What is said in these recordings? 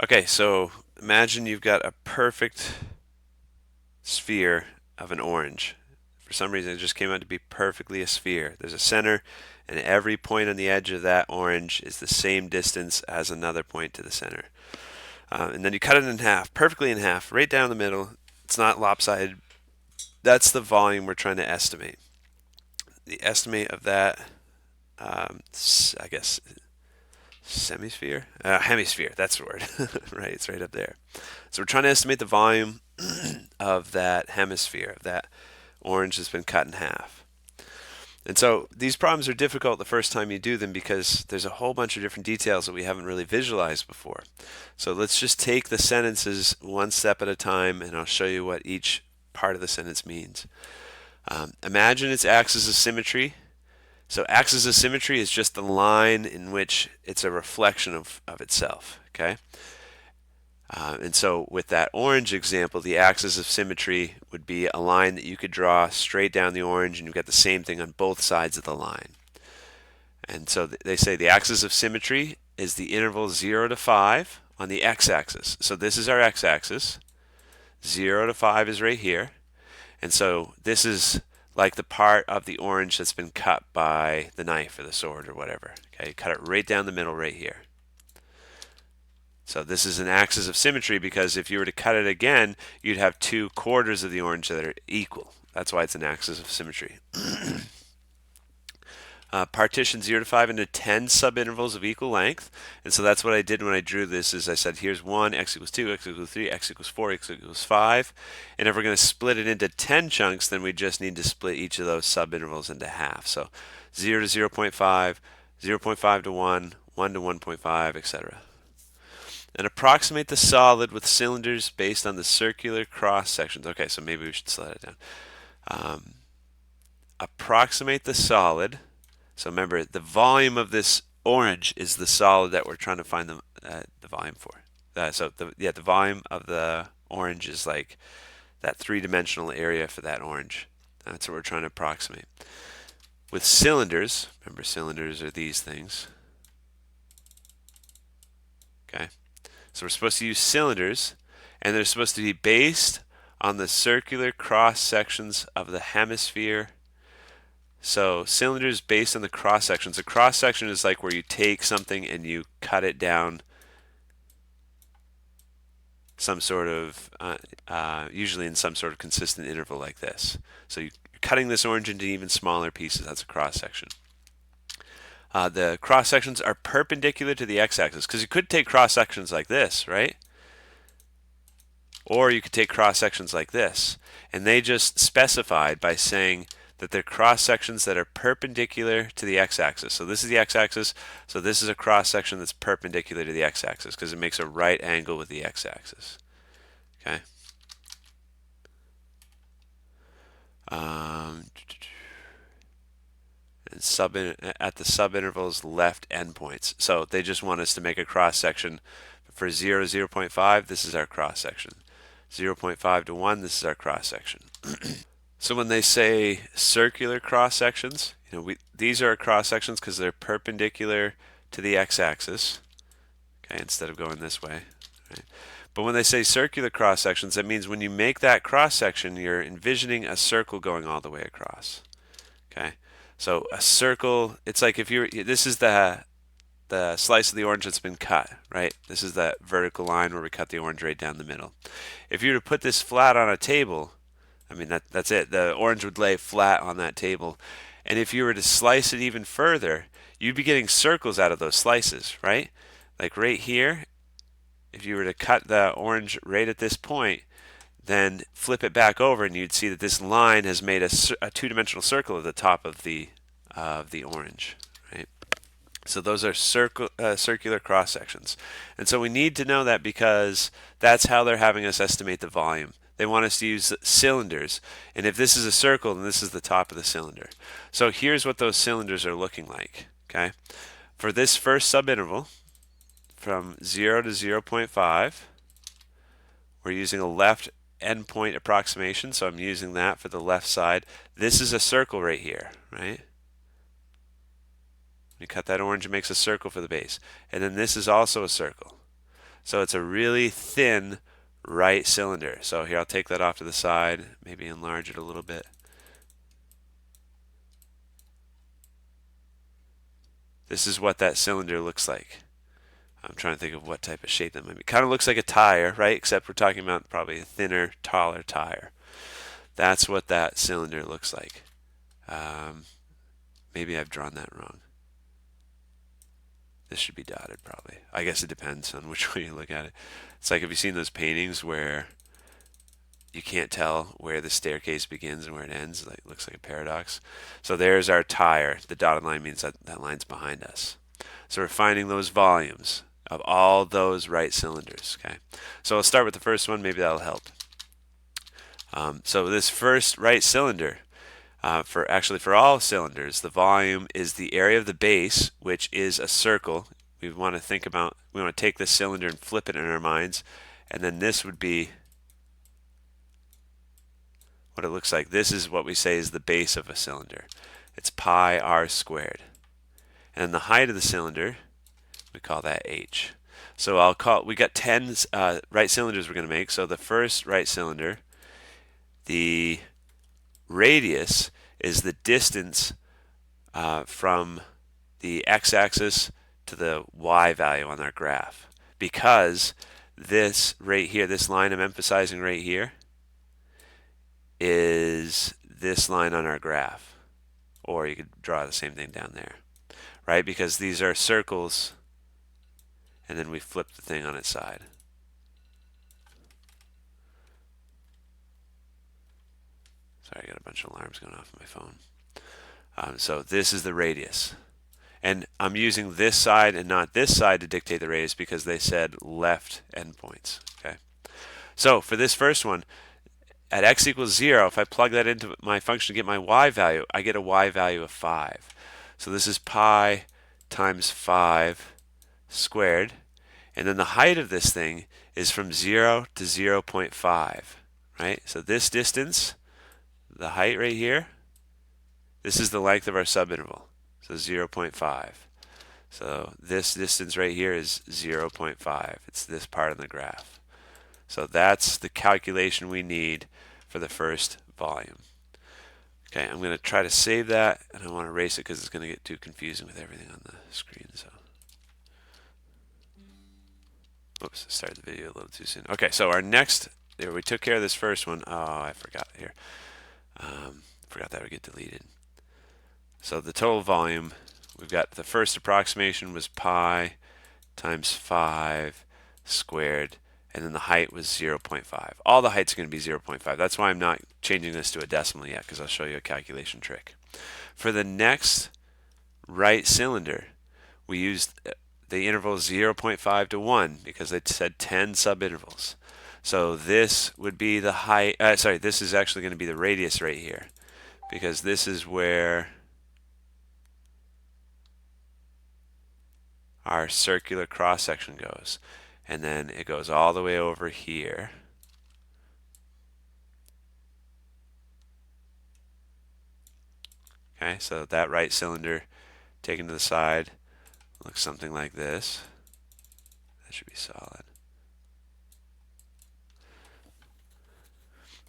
Okay, so imagine you've got a perfect sphere of an orange. For some reason, it just came out to be perfectly a sphere. There's a center, and every point on the edge of that orange is the same distance as another point to the center. And then you cut it in half, perfectly in half, right down the middle. It's not lopsided. That's the volume we're trying to estimate. The estimate of that, I guess, hemisphere, that's the word. Right, it's right up there. So we're trying to estimate the volume of that hemisphere, of that orange that's been cut in half. And so these problems are difficult the first time you do them because there's a whole bunch of different details that we haven't really visualized before. So let's just take the sentences one step at a time, and I'll show you what each part of the sentence means. Imagine its axis of symmetry. So axis of symmetry is just the line in which it's a reflection of itself, okay? And so with that orange example, the axis of symmetry would be a line that you could draw straight down the orange, and you've got the same thing on both sides of the line. And so they say the axis of symmetry is the interval 0 to 5 on the x-axis. So this is our x-axis. 0 to 5 is right here. And so this is like the part of the orange that's been cut by the knife or the sword or whatever. Okay, cut it right down the middle right here. So this is an axis of symmetry because if you were to cut it again, you'd have 2/4 of the orange that are equal. That's why it's an axis of symmetry. Partition 0 to 5 into 10 subintervals of equal length. And so that's what I did when I drew this is I said here's 1, x equals 2, x equals 3, x equals 4, x equals 5. And if we're going to split it into 10 chunks, then we just need to split each of those subintervals into half. So 0 to 0.5, 0.5 to 1, 1 to 1.5, etc. And approximate the solid with cylinders based on the circular cross sections. Okay, so maybe we should slow that down. Approximate the solid. So remember, the volume of this orange is the solid that we're trying to find the volume for. The volume of the orange is like that three-dimensional area for that orange. That's what we're trying to approximate. With cylinders, remember cylinders are these things. Okay, so we're supposed to use cylinders, and they're supposed to be based on the circular cross sections of the hemisphere. So cylinders based on the cross sections. A cross section is like where you take something and you cut it down some sort of, usually in some sort of consistent interval like this. So you're cutting this orange into even smaller pieces. That's a cross section. The cross sections are perpendicular to the x-axis because you could take cross sections like this, right? Or you could take cross sections like this. And they just specified by saying that they're cross sections that are perpendicular to the x-axis. So this is the x-axis, so this is a cross section that's perpendicular to the x-axis because it makes a right angle with the x-axis. Okay. And at the subintervals left endpoints. So they just want us to make a cross section for 0 to 0.5. This is our cross section. 0.5 to 1. This is our cross section. So when they say circular cross sections, these are cross sections because they're perpendicular to the x-axis. Okay, instead of going this way. Right? But when they say circular cross sections, that means when you make that cross section, you're envisioning a circle going all the way across. Okay, so a circle. It's like if you're. This is the slice of the orange that's been cut, right? This is that vertical line where we cut the orange right down the middle. If you were to put this flat on a table, I mean, that's it. The orange would lay flat on that table. And if you were to slice it even further, you'd be getting circles out of those slices, right? Like right here, if you were to cut the orange right at this point, then flip it back over and you'd see that this line has made a two-dimensional circle at the top of the orange, right? So those are circular cross sections. And so we need to know that because that's how they're having us estimate the volume. They want us to use cylinders. And if this is a circle, then this is the top of the cylinder. So here's what those cylinders are looking like. Okay, for this first subinterval, from 0 to 0.5, we're using a left endpoint approximation. So I'm using that for the left side. This is a circle right here, right? You cut that orange, it makes a circle for the base. And then this is also a circle. So it's a really thin right cylinder. So here, I'll take that off to the side, maybe enlarge it a little bit. This is what that cylinder looks like. I'm trying to think of what type of shape that might be. Kind of looks like a tire, right? Except we're talking about probably a thinner, taller tire. That's what that cylinder looks like. Maybe I've drawn that wrong. This should be dotted probably. I guess it depends on which way you look at it. It's like, have you seen those paintings where you can't tell where the staircase begins and where it ends? Like, it looks like a paradox. So there's our tire. The dotted line means that that line's behind us. So we're finding those volumes of all those right cylinders. Okay. So I'll start with the first one. Maybe that'll help. So this first right cylinder, for all cylinders, the volume is the area of the base, which is a circle. We want to take this cylinder and flip it in our minds, and then this would be what it looks like. This is what we say is the base of a cylinder. It's pi r squared. And then the height of the cylinder, we call that h. So we got 10 right cylinders we're going to make. So the first right cylinder, the radius is the distance from the x-axis to the y value on our graph. Because this right here, this line I'm emphasizing right here, is this line on our graph. Or you could draw the same thing down there, right? Because these are circles, and then we flip the thing on its side. Sorry, I got a bunch of alarms going off on my phone. So this is the radius. And I'm using this side and not this side to dictate the radius because they said left endpoints. Okay. So for this first one, at x equals 0, if I plug that into my function to get my y value, I get a y value of 5. So this is pi times 5 squared. And then the height of this thing is from 0 to 0.5. Right? So this distance, the height right here, this is the length of our subinterval. So 0.5. So this distance right here is 0.5. It's this part of the graph. So that's the calculation we need for the first volume. Okay, I'm going to try to save that, and I want to erase it because it's going to get too confusing with everything on the screen. So, oops, I started the video a little too soon. Okay, so our next, there we took care of this first one. Oh, I forgot here. Forgot that would get deleted. So the total volume, we've got the first approximation was pi times 5 squared, and then the height was 0.5. All the heights are going to be 0.5. That's why I'm not changing this to a decimal yet, because I'll show you a calculation trick. For the next right cylinder, we used the interval 0.5 to 1 because it said 10 subintervals. So this would be the height, this is actually going to be the radius right here, because this is where our circular cross section goes. And then it goes all the way over here. Okay, so that right cylinder taken to the side looks something like this. That should be solid.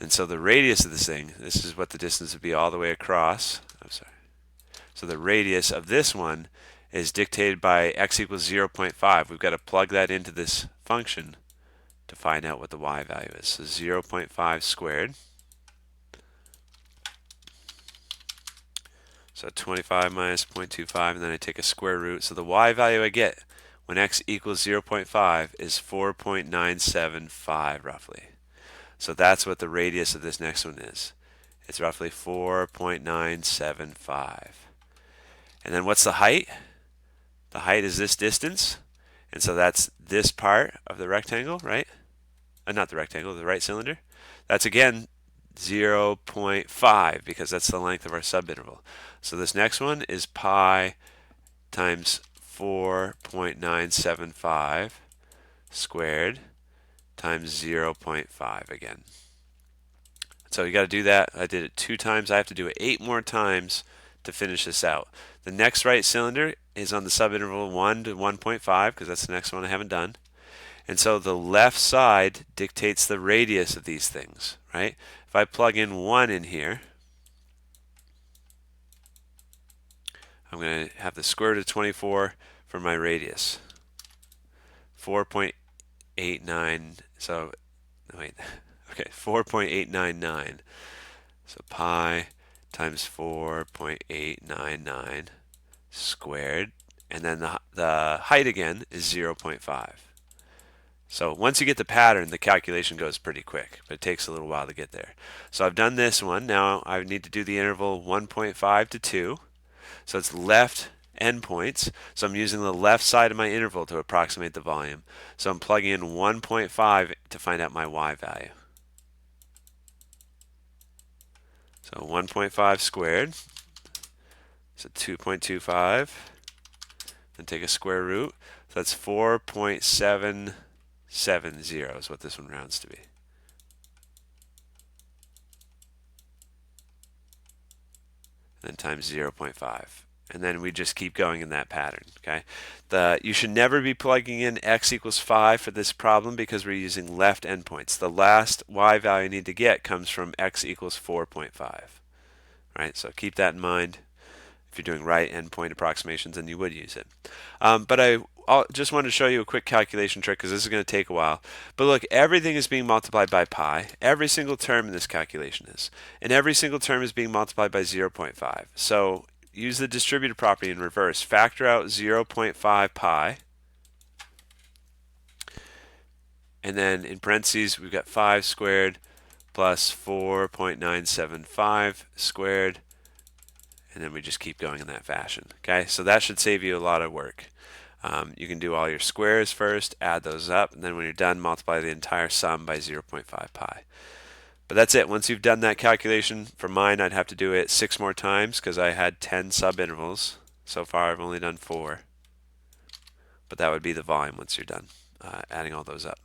And so the radius of this thing, this is what the distance would be all the way across. I'm sorry. So the radius of this one is dictated by x equals 0.5. We've got to plug that into this function to find out what the y value is. So 0.5 squared. So 25 minus 0.25, and then I take a square root. So the y value I get when x equals 0.5 is 4.975 roughly. So that's what the radius of this next one is. It's roughly 4.975. And then what's the height? The height is this distance. And so that's this part of the rectangle, right? Not the rectangle, the right cylinder. That's again 0.5 because that's the length of our subinterval. So this next one is pi times 4.975 squared times 0.5 again. So you got to do that. I did it 2 times. I have to do it 8 more times to finish this out. The next right cylinder is on the subinterval 1 to 1.5 because that's the next one I haven't done. And so the left side dictates the radius of these things, right? If I plug in 1 in here, I'm going to have the square root of 24 for my radius. 4.89, so, wait, okay, 4.899. So pi times 4.899 squared, and then the height again is 0.5. So once you get the pattern, the calculation goes pretty quick, but it takes a little while to get there. So I've done this one. Now I need to do the interval 1.5 to 2. So it's left endpoints. So I'm using the left side of my interval to approximate the volume. So I'm plugging in 1.5 to find out my y value. So 1.5 squared, so 2.25, and take a square root. So that's 4.770 is what this one rounds to be. And then times 0.5. And then we just keep going in that pattern, okay? You should never be plugging in x equals 5 for this problem because we're using left endpoints. The last y value you need to get comes from x equals 4.5, right? So keep that in mind. If you're doing right endpoint approximations, then you would use it. But I just wanted to show you a quick calculation trick because this is going to take a while. But look, everything is being multiplied by pi. Every single term in this calculation is. And every single term is being multiplied by 0.5. So use the distributive property in reverse. Factor out 0.5 pi. And then in parentheses, we've got 5 squared plus 4.975 squared. And then we just keep going in that fashion. Okay, so that should save you a lot of work. You can do all your squares first, add those up, and then when you're done, multiply the entire sum by 0.5 pi. But that's it. Once you've done that calculation, for mine, I'd have to do it 6 more times because I had 10 subintervals. So far, I've only done 4. But that would be the volume once you're done adding all those up.